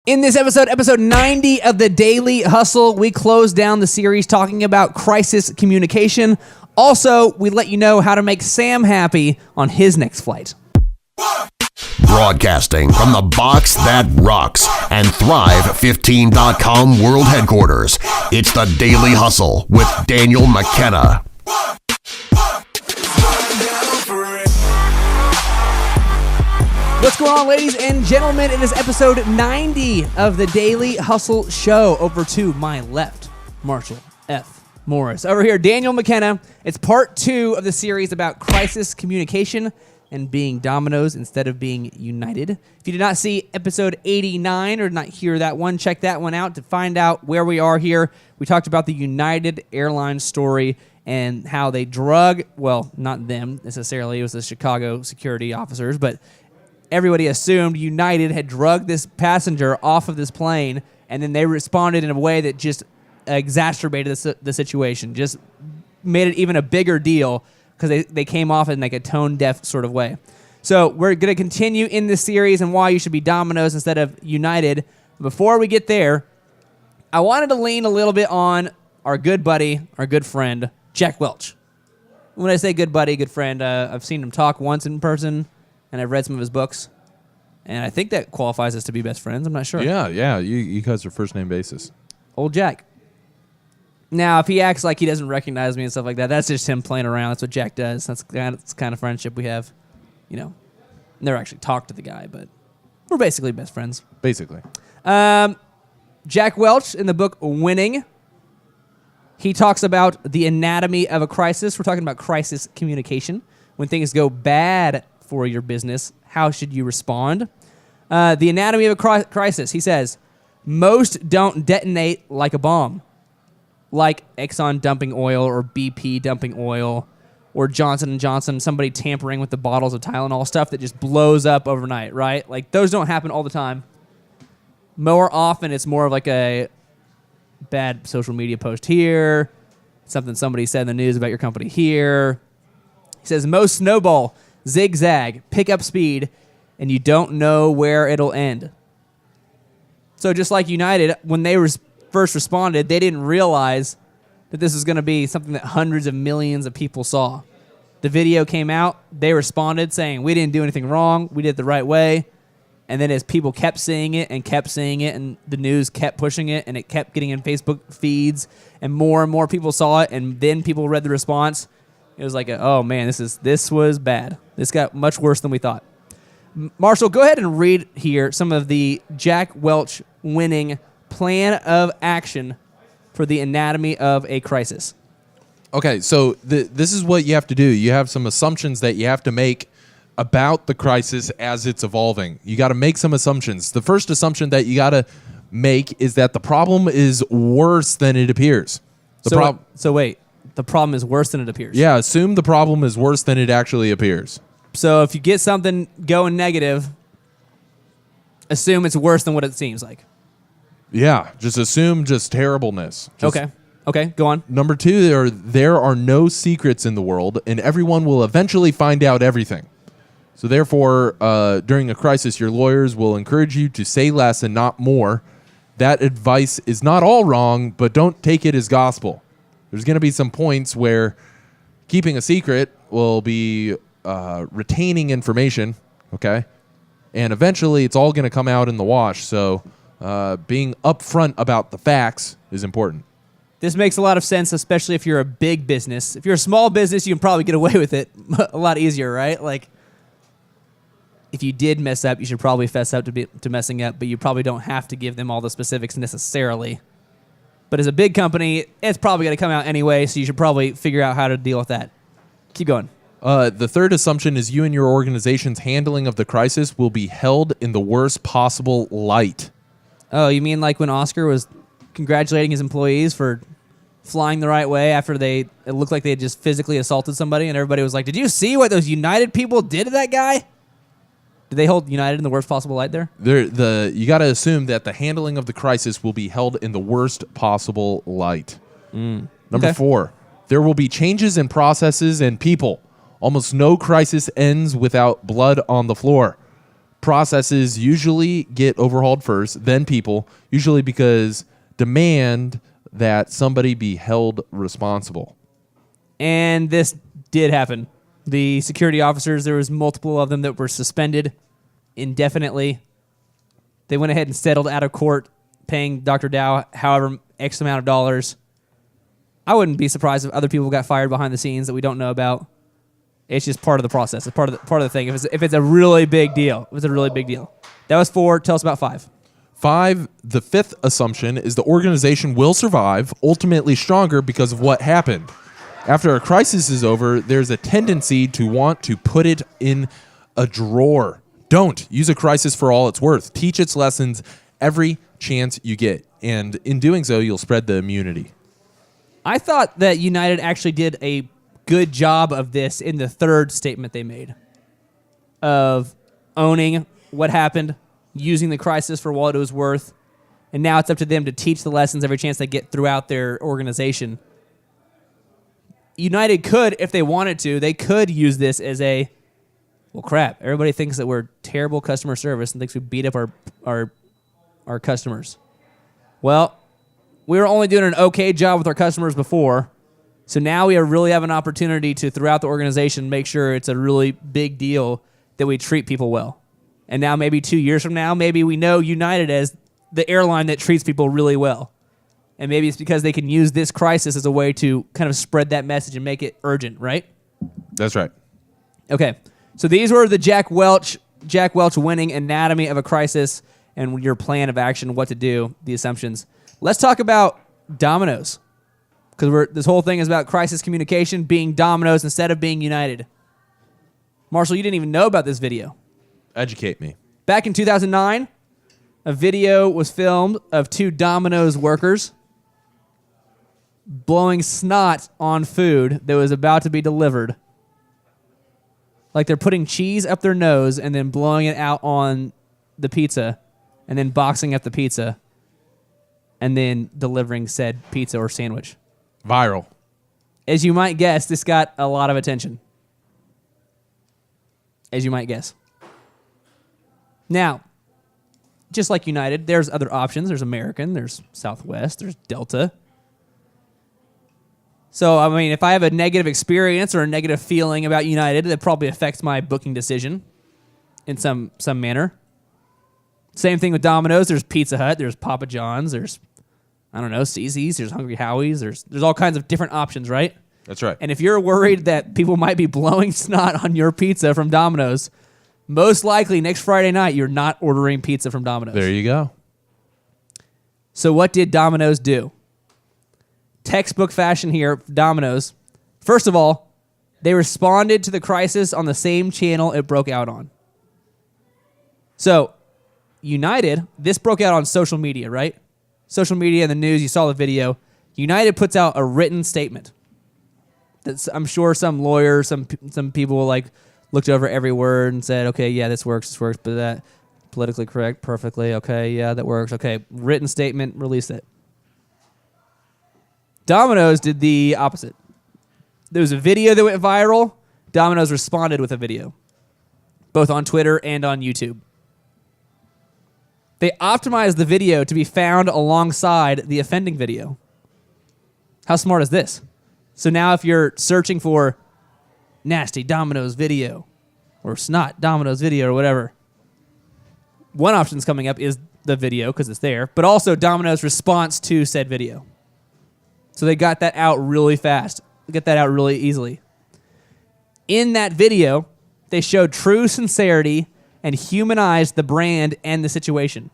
In this episode 90 of the Daily Hustle, we close down the series talking about crisis communication. Also, we let you know how to make Sam happy on his next flight. Broadcasting from the box that rocks and Thrive15.com world headquarters, it's the Daily Hustle with Daniel McKenna. What's going on, ladies and gentlemen? It is episode 90 of the Daily Hustle Show. Over to my left, Marshall F. Morris. Over here, Daniel McKenna. It's part 2 of the series about crisis communication and being dominoes instead of being united. If you did not see episode 89 or not hear that one, check that one out to find out where we are here. We talked about the United Airlines story and how they drug, well, not them necessarily, it was the Chicago security officers, but everybody assumed United had drugged this passenger off of this plane, and then they responded in a way that just exacerbated the situation, just made it even a bigger deal because they came off in like a tone-deaf sort of way. So we're going to continue in this series and why you should be dominoes instead of United. Before we get there, I wanted to lean a little bit on our good buddy, our good friend, Jack Welch. When I say good buddy, good friend, I've seen him talk once in person, and I've read some of his books, and I think that qualifies us to be best friends. I'm not sure. Yeah, you guys are first name basis. Old Jack. Now, if he acts like he doesn't recognize me and stuff like that, that's just him playing around. That's what Jack does. That's the kind of friendship we have. You know, never actually talked to the guy, but we're basically best friends. Basically. Jack Welch, in the book Winning, he talks about the anatomy of a crisis. We're talking about crisis communication. When things go bad for your business, how should you respond? The anatomy of a crisis, he says, most don't detonate like a bomb, like Exxon dumping oil or BP dumping oil or Johnson & Johnson, somebody tampering with the bottles of Tylenol, stuff that just blows up overnight, right? Like, those don't happen all the time. More often, it's more of like a bad social media post here, something somebody said in the news about your company here. He says, most snowball, zigzag, pick up speed, and you don't know where it'll end. So just like United, when they first responded, they didn't realize that this was going to be something that hundreds of millions of people saw. The video came out, they responded saying, we didn't do anything wrong, we did it the right way. And then as people kept seeing it, and the news kept pushing it, and it kept getting in Facebook feeds, and more people saw it, and then people read the response, it was like, oh man, this was bad. This got much worse than we thought. Marshall, go ahead and read here some of the Jack Welch Winning plan of action for the anatomy of a crisis. Okay, so this is what you have to do. You have some assumptions that you have to make about the crisis as it's evolving. You got to make some assumptions. The first assumption that you got to make is that the problem is worse than it appears. So wait. The problem is worse than it appears. Yeah, assume the problem is worse than it actually appears. So if you get something going negative, assume it's worse than what it seems like. Yeah, just assume just terribleness. Okay, go on. Number 2, there are no secrets in the world, and everyone will eventually find out everything. So therefore, during a crisis, your lawyers will encourage you to say less and not more. That advice is not all wrong, but don't take it as gospel. There's going to be some points where keeping a secret will be retaining information, okay? And eventually, it's all going to come out in the wash. So being upfront about the facts is important. This makes a lot of sense, especially if you're a big business. If you're a small business, you can probably get away with it a lot easier, right? Like, if you did mess up, you should probably fess up to messing up, but you probably don't have to give them all the specifics necessarily. But as a big company, it's probably going to come out anyway, so you should probably figure out how to deal with that. Keep going. The third assumption is you and your organization's handling of the crisis will be held in the worst possible light. Oh, you mean like when Oscar was congratulating his employees for flying the right way after it looked like they had just physically assaulted somebody, and everybody was like, did you see what those United people did to that guy? Did they hold United in the worst possible light there? You got to assume that the handling of the crisis will be held in the worst possible light. Number 4, there will be changes in processes and people. Almost no crisis ends without blood on the floor. processes usually get overhauled first, then people, usually because demand that somebody be held responsible. And this did happen. The security officers, there was multiple of them that were suspended indefinitely. They went ahead and settled out of court, paying Dr. Dow however X amount of dollars. I wouldn't be surprised if other people got fired behind the scenes that we don't know about. It's just part of the process. It's part of the thing. If it's a really big deal, it was a really big deal. That was 4. Tell us about 5. 5, the fifth assumption is the organization will survive, ultimately stronger because of what happened. After a crisis is over, there's a tendency to want to put it in a drawer. Don't use a crisis for all it's worth. Teach its lessons every chance you get. And in doing so, you'll spread the immunity. I thought that United actually did a good job of this in the 3rd statement they made of owning what happened, using the crisis for what it was worth, and now it's up to them to teach the lessons every chance they get throughout their organization. United could, if they wanted to, they could use this as a, well, crap, everybody thinks that we're terrible customer service and thinks we beat up our customers. Well, we were only doing an okay job with our customers before, so now we really have an opportunity to, throughout the organization, make sure it's a really big deal that we treat people well. And now maybe 2 years from now, maybe we know United as the airline that treats people really well. And maybe it's because they can use this crisis as a way to kind of spread that message and make it urgent, right? That's right. Okay. So these were the Jack Welch winning anatomy of a crisis and your plan of action, what to do, the assumptions. Let's talk about Domino's. Because this whole thing is about crisis communication, being Domino's instead of being United. Marshall, you didn't even know about this video. Educate me. Back in 2009, a video was filmed of 2 Domino's workers blowing snot on food that was about to be delivered. Like they're putting cheese up their nose and then blowing it out on the pizza and then boxing up the pizza and then delivering said pizza or sandwich. Viral. As you might guess, this got a lot of attention. As you might guess. Now, just like United, there's other options. There's American, there's Southwest, there's Delta. So, I mean, if I have a negative experience or a negative feeling about United, that probably affects my booking decision in some manner. Same thing with Domino's. There's Pizza Hut, there's Papa John's, there's, I don't know, CC's, there's Hungry Howie's, there's all kinds of different options, right? That's right. And if you're worried that people might be blowing snot on your pizza from Domino's, most likely next Friday night you're not ordering pizza from Domino's. There you go. So what did Domino's do? Textbook fashion here, Domino's. First of all, they responded to the crisis on the same channel it broke out on. So, United, this broke out on social media, right? Social media and the news, you saw the video. United puts out a written statement. I'm sure some lawyer, some people looked over every word and said, okay, yeah, this works, but that politically correct, perfectly, okay, yeah, that works, okay, written statement, release it. Domino's did the opposite. There was a video that went viral. Domino's responded with a video, both on Twitter and on YouTube. They optimized the video to be found alongside the offending video. How smart is this? So now if you're searching for nasty Domino's video or snot Domino's video or whatever, one option's coming up is the video because it's there, but also Domino's response to said video. So they got that out really fast. They got that out really easily. In that video, they showed true sincerity and humanized the brand and the situation.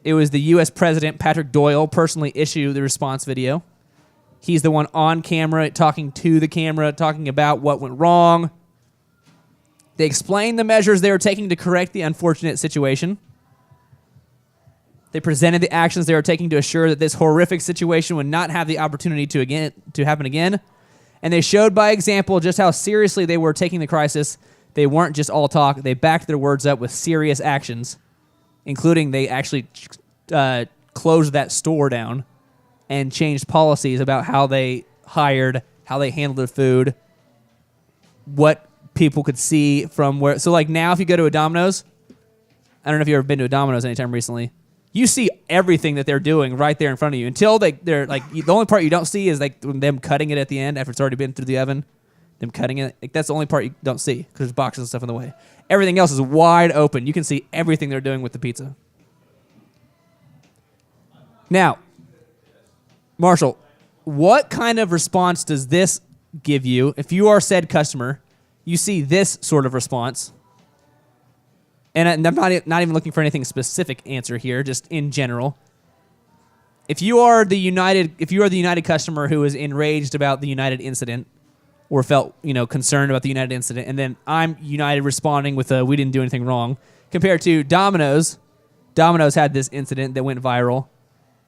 It was the U.S. President, Patrick Doyle, personally issued the response video. He's the one on camera, talking to the camera, talking about what went wrong. They explained the measures they were taking to correct the unfortunate situation. They presented the actions they were taking to assure that this horrific situation would not have the opportunity to happen again. And they showed by example just how seriously they were taking the crisis. They weren't just all talk. They backed their words up with serious actions, including they actually closed that store down and changed policies about how they hired, how they handled their food, what people could see from where. So like now, if you go to a Domino's, I don't know if you've ever been to a Domino's anytime recently. You see everything that they're doing right there in front of you until they're like the only part you don't see is like them cutting it at the end after it's already been through the oven. Them cutting it, like that's the only part you don't see because there's boxes and stuff in the way. Everything else is wide open. You can see everything they're doing with the pizza. Now, Marshall, what kind of response does this give you if you are said customer? You see this sort of response. And I'm not even looking for anything specific answer here, just in general. If you are the United customer who is enraged about the United incident or felt, concerned about the United incident, and then I'm United responding with we didn't do anything wrong, compared to Domino's. Domino's had this incident that went viral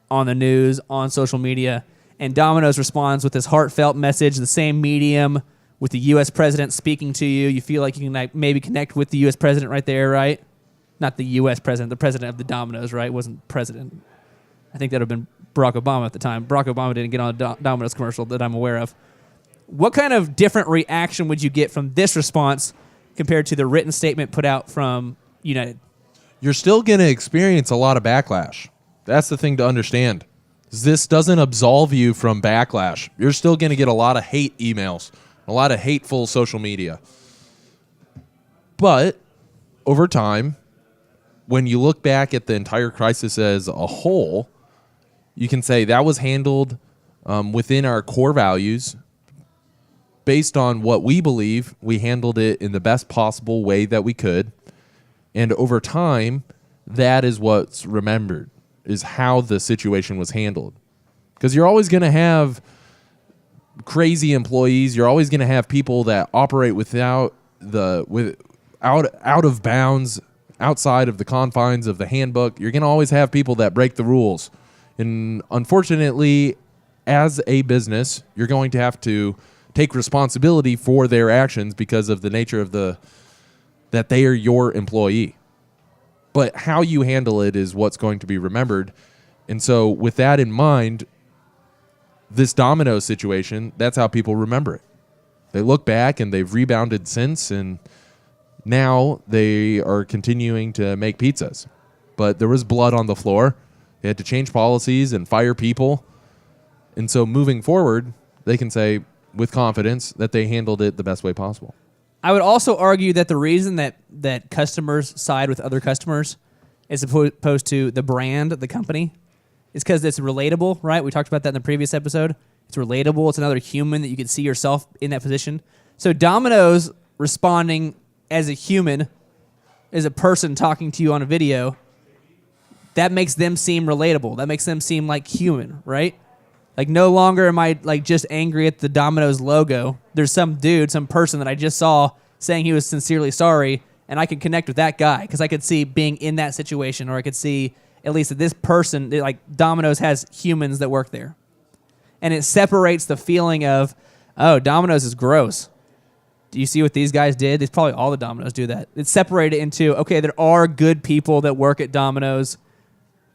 on the news, on social media, and Domino's responds with this heartfelt message, the same medium, with the U.S. president speaking to you. You feel like you can maybe connect with the U.S. president right there, right? Not the U.S. president, the president of the Domino's, right? Wasn't president. I think that would have been Barack Obama at the time. Barack Obama didn't get on a Domino's commercial that I'm aware of. What kind of different reaction would you get from this response compared to the written statement put out from United? You're still going to experience a lot of backlash. That's the thing to understand. This doesn't absolve you from backlash. You're still going to get a lot of hate emails, a lot of hateful social media. But over time, when you look back at the entire crisis as a whole, you can say that was handled within our core values. Based on what we believe, we handled it in the best possible way that we could. And over time, that is what's remembered, is how the situation was handled. Because you're always going to have crazy employees. You're always going to have people that operate out of bounds, outside of the confines of the handbook. You're going to always have people that break the rules. And unfortunately, as a business, you're going to have to take responsibility for their actions because of the nature of that they are your employee. But how you handle it is what's going to be remembered. And so with that in mind, this Domino situation, that's how people remember it. They look back and they've rebounded since, and now they are continuing to make pizzas. But there was blood on the floor. They had to change policies and fire people. And so moving forward, they can say with confidence that they handled it the best way possible. I would also argue that the reason that customers side with other customers as opposed to the brand, the company, is because it's relatable, right? We talked about that in the previous episode. It's relatable. It's another human that you can see yourself in that position. So Domino's responding as a human, as a person talking to you on a video, that makes them seem relatable. That makes them seem like human, right? Like no longer am I like just angry at the Domino's logo. There's some dude, some person that I just saw saying he was sincerely sorry, and I can connect with that guy because I could see being in that situation, or I could see at least that this person, like Domino's has humans that work there. And it separates the feeling of, oh, Domino's is gross. Do you see what these guys did? It's probably all the Domino's do that. It's separated into, okay, there are good people that work at Domino's.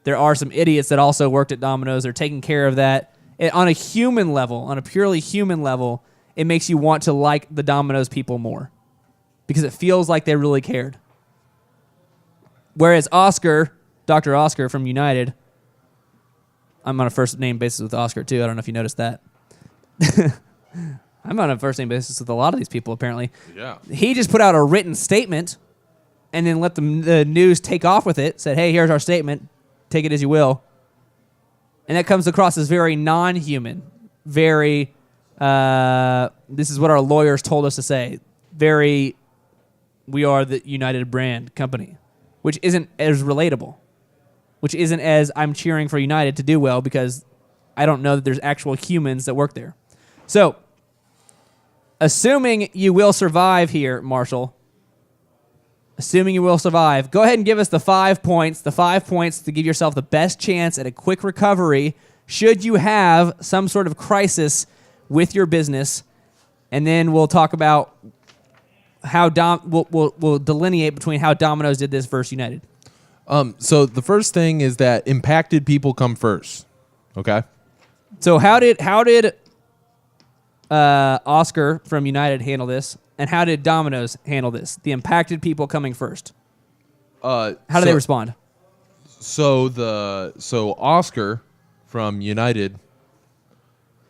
There are some idiots that also worked at Domino's. They're taking care of that. On a human level, on a purely human level, it makes you want to like the Domino's people more because it feels like they really cared. Whereas Oscar, Dr. Oscar from United, I'm on a first name basis with Oscar too. I don't know if you noticed that. I'm on a first name basis with a lot of these people apparently. Yeah. He just put out a written statement and then let the news take off with it. Said, hey, here's our statement. Take it as you will. And that comes across as very non-human, very, this is what our lawyers told us to say, very, we are the United brand company, which isn't as relatable, which isn't as I'm cheering for United to do well because I don't know that there's actual humans that work there. So, assuming you will survive here, Marshall, assuming you will survive, go ahead and give us the 5 points to give yourself the best chance at a quick recovery should you have some sort of crisis with your business. And then we'll talk about how we'll delineate between how Domino's did this versus United. So the first thing is that impacted people come first. Okay. So how did Oscar from United handle this? And how did Domino's handle this? The impacted people coming first. How do they respond? So Oscar from United,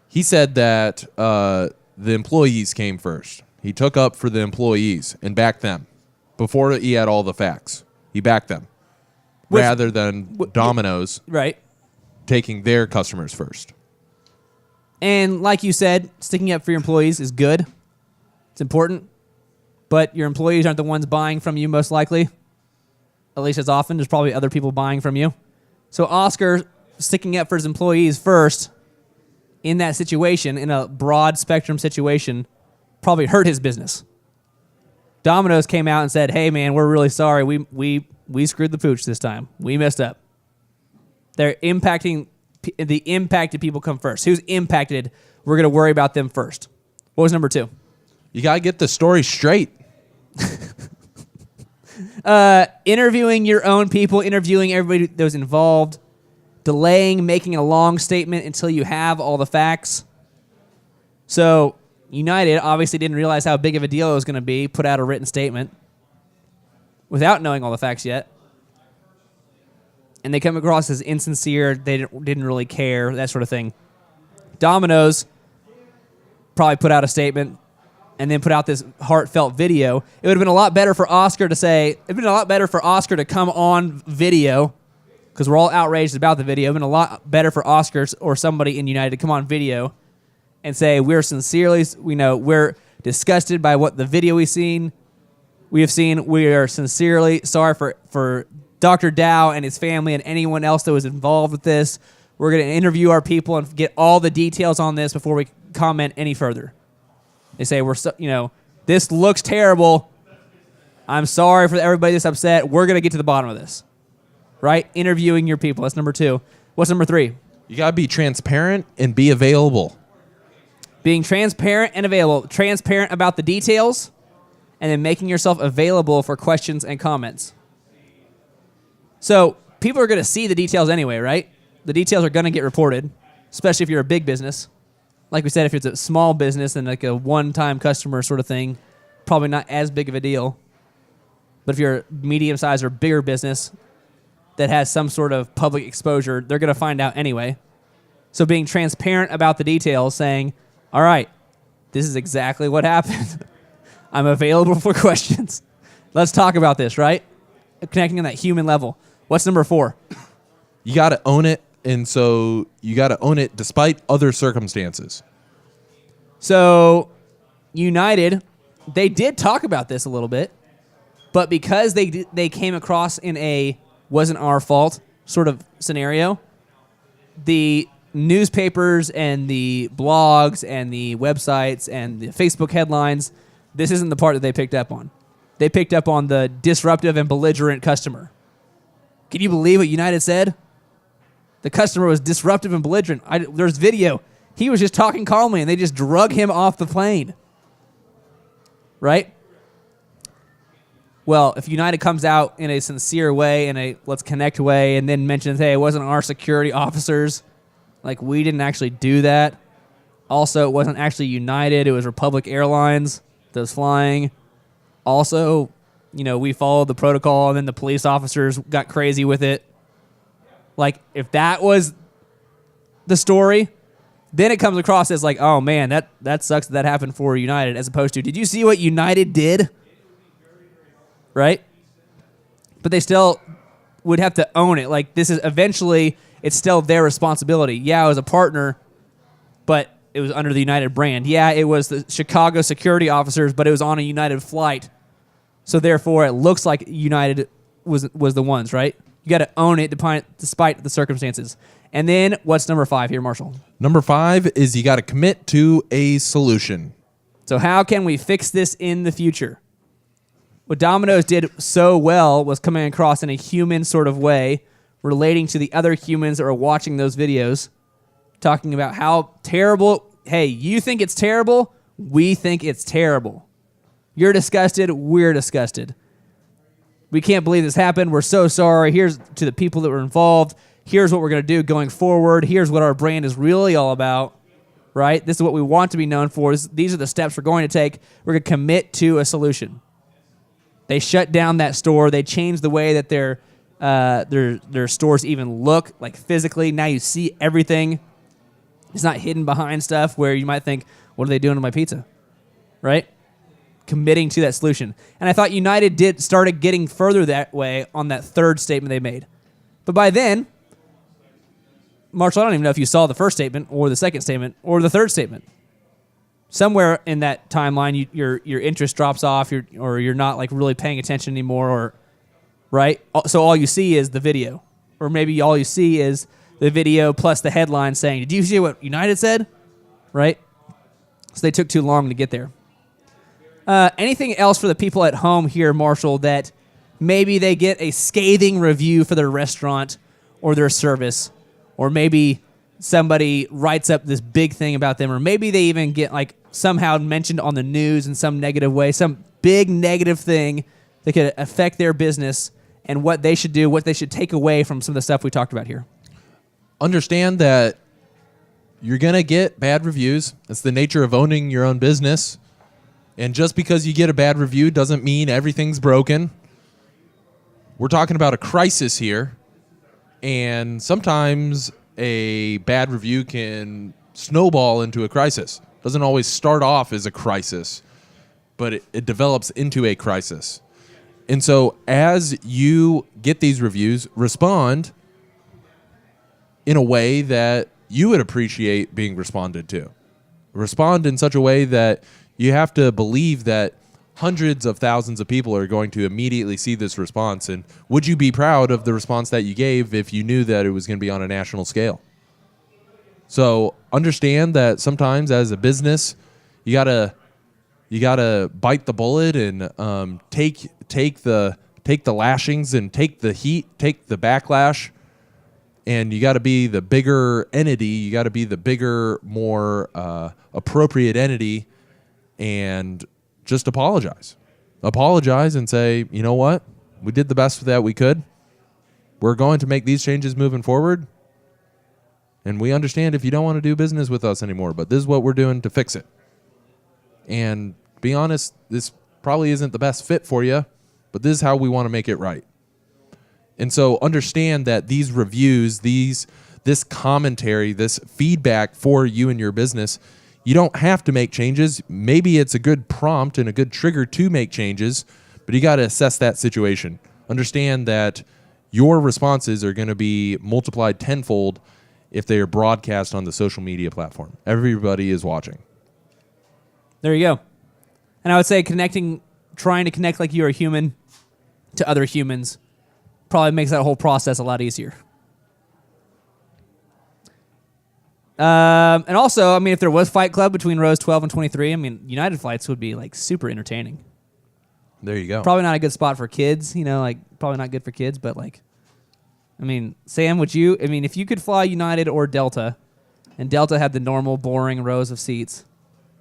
he said that the employees came first. He took up for the employees and backed them before he had all the facts. He backed them rather than Domino's taking their customers first. And like you said, sticking up for your employees is good. It's important. But your employees aren't the ones buying from you most likely. At least as often. There's probably other people buying from you. So Oscar sticking up for his employees first in that situation, in a broad spectrum situation, probably hurt his business. Domino's came out and said, hey, man, we're really sorry. We screwed the pooch this time. We messed up. They're impacting... The impacted people come first. Who's impacted? We're going to worry about them first. What was number 2? You got to get the story straight. Interviewing your own people, interviewing everybody that was involved, delaying making a long statement until you have all the facts. So United obviously didn't realize how big of a deal it was going to be, put out a written statement without knowing all the facts yet. And they come across as insincere, they didn't really care, that sort of thing. Domino's probably put out a statement and then put out this heartfelt video. It would have been a lot better for Oscar to say, it'd been a lot better for Oscar to come on video, because we're all outraged about the video. It would have been a lot better for Oscar or somebody in United to come on video and say, we're disgusted by what the video we have seen. We are sincerely sorry for Dr. Dow and his family and anyone else that was involved with this. We're going to interview our people and get all the details on this before we comment any further. They say, this looks terrible. I'm sorry for everybody that's upset. We're going to get to the bottom of this. Right? Interviewing your people. That's number 2. What's number 3? You got to be transparent and be available. Being transparent and available. Transparent about the details and then making yourself available for questions and comments. So people are going to see the details anyway, right? The details are going to get reported, especially if you're a big business. Like we said, if it's a small business and like a one-time customer sort of thing, probably not as big of a deal. But if you're a medium-sized or bigger business that has some sort of public exposure, they're going to find out anyway. So being transparent about the details, saying, all right, this is exactly what happened. I'm available for questions. Let's talk about this, right? Connecting on that human level. What's number 4? You got to own it, and so you got to own it despite other circumstances. So United, they did talk about this a little bit, but because they came across in a wasn't our fault sort of scenario, the newspapers and the blogs and the websites and the Facebook headlines, this isn't the part that they picked up on. They picked up on the disruptive and belligerent customer. Can you believe what United said? The customer was disruptive and belligerent. There's video. He was just talking calmly, and they just drug him off the plane. Right? Well, if United comes out in a sincere way, in a let's connect way, and then mentions, hey, it wasn't our security officers, like we didn't actually do that. Also, it wasn't actually United. It was Republic Airlines that was flying. Also, we followed the protocol, and then the police officers got crazy with it. Like, if that was the story, then it comes across as like, oh, man, that sucks that happened for United, as opposed to, did you see what United did? Right? But they still would have to own it. Like, this is eventually, it's still their responsibility. Yeah, it was a partner, but it was under the United brand. Yeah, it was the Chicago security officers, but it was on a United flight. So therefore, it looks like United was the ones, right? You got to own it despite the circumstances. And then what's number 5 here, Marshall? Number 5 is you got to commit to a solution. So how can we fix this in the future? What Domino's did so well was coming across in a human sort of way, relating to the other humans that were watching those videos, talking about how terrible, hey, you think it's terrible? We think it's terrible. You're disgusted. We're disgusted. We can't believe this happened. We're so sorry. Here's to the people that were involved. Here's what we're going to do going forward. Here's what our brand is really all about. right? This is what we want to be known for. These are the steps we're going to take. We're going to commit to a solution. They shut down that store. They changed the way that their stores even look, like physically. Now you see everything. It's not hidden behind stuff where you might think, what are they doing to my pizza? Right? Committing to that solution. And I thought United started getting further that way on that third statement they made. But by then, Marshall, I don't even know if you saw the first statement or the second statement or the third statement. Somewhere in that timeline, your interest drops off, or you're not like really paying attention anymore, or right. So all you see is the video, or maybe all you see is the video plus the headline saying, "Did you see what United said?" Right. So they took too long to get there. Anything else for the people at home here, Marshall, that maybe they get a scathing review for their restaurant or their service, or maybe somebody writes up this big thing about them, or maybe they even get like somehow mentioned on the news in some negative way, some big negative thing that could affect their business and what they should do, what they should take away from some of the stuff we talked about here? Understand that you're going to get bad reviews. It's the nature of owning your own business. And just because you get a bad review doesn't mean everything's broken. We're talking about a crisis here. And sometimes a bad review can snowball into a crisis. Doesn't always start off as a crisis, but it develops into a crisis. And so as you get these reviews, respond in a way that you would appreciate being responded to. Respond in such a way that you have to believe that hundreds of thousands of people are going to immediately see this response. And would you be proud of the response that you gave if you knew that it was going to be on a national scale? So understand that sometimes as a business, you gotta bite the bullet and take the lashings and take the heat, take the backlash, and you got to be the bigger entity. You got to be the bigger, more appropriate entity, and just apologize. Apologize and say, you know what? We did the best that we could. We're going to make these changes moving forward. And we understand if you don't want to do business with us anymore, but this is what we're doing to fix it. And be honest, this probably isn't the best fit for you, but this is how we want to make it right. And so understand that these reviews, this commentary, this feedback for you and your business, you don't have to make changes. Maybe it's a good prompt and a good trigger to make changes, but you got to assess that situation. Understand that your responses are going to be multiplied tenfold if they are broadcast on the social media platform. Everybody is watching. There you go. And I would say trying to connect like you're a human to other humans probably makes that whole process a lot easier. And also, I mean, if there was Fight Club between rows 12 and 23, I mean, United flights would be like super entertaining. There you go. Probably not a good spot for kids, like probably not good for kids, but like, I mean, Sam, if you could fly United or Delta, and Delta had the normal boring rows of seats,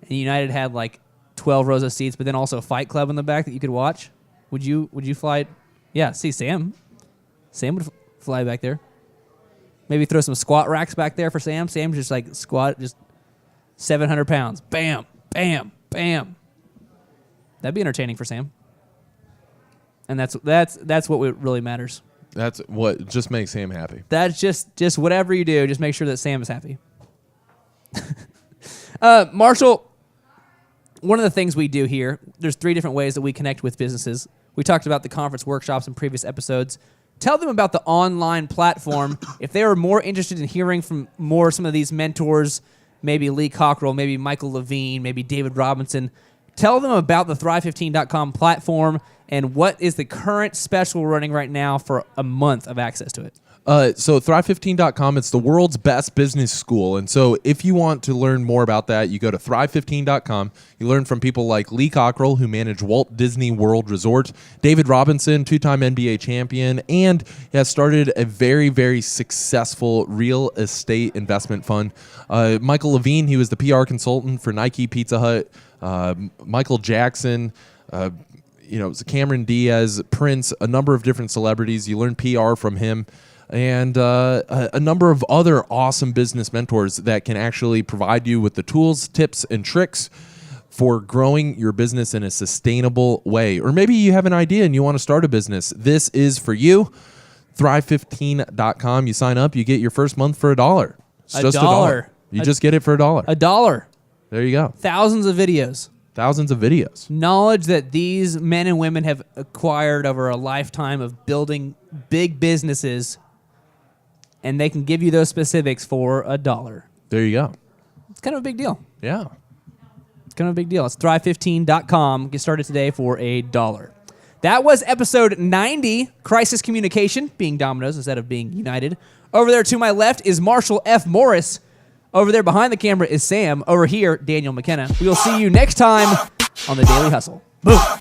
and United had like 12 rows of seats, but then also Fight Club in the back that you could watch, would you fly? Yeah, see, Sam would fly back there. Maybe throw some squat racks back there for Sam. Sam's just like squat, just 700 pounds. Bam, bam, bam. That'd be entertaining for Sam. And that's what really matters. That's what just makes Sam happy. That's just whatever you do, just make sure that Sam is happy. Marshall, one of the things we do here, there's 3 different ways that we connect with businesses. We talked about the conference workshops in previous episodes. Tell them about the online platform. If they are more interested in hearing from some of these mentors, maybe Lee Cockrell, maybe Michael Levine, maybe David Robinson, tell them about the Thrive15.com platform and what is the current special running right now for a month of access to it. So Thrive15.com, it's the world's best business school. And so if you want to learn more about that, you go to Thrive15.com. You learn from people like Lee Cockrell, who managed Walt Disney World Resort, David Robinson, 2-time NBA champion, and has started a very, very successful real estate investment fund. Michael Levine, he was the PR consultant for Nike, Pizza Hut, Michael Jackson, Cameron Diaz, Prince, a number of different celebrities. You learn PR from him. and a number of other awesome business mentors that can actually provide you with the tools, tips, and tricks for growing your business in a sustainable way. Or maybe you have an idea and you want to start a business. This is for you. Thrive15.com. You sign up, you get your first month for $1. It's just $1. You just get it for $1. $1. There you go. Thousands of videos. Thousands of videos. Knowledge that these men and women have acquired over a lifetime of building big businesses, and they can give you those specifics for $1. There you go. It's kind of a big deal. Yeah. It's kind of a big deal. It's thrive15.com. Get started today for $1. That was episode 90, Crisis Communication, being Domino's instead of being United. Over there to my left is Marshall F. Morris. Over there behind the camera is Sam. Over here, Daniel McKenna. We will see you next time on The Daily Hustle. Boom.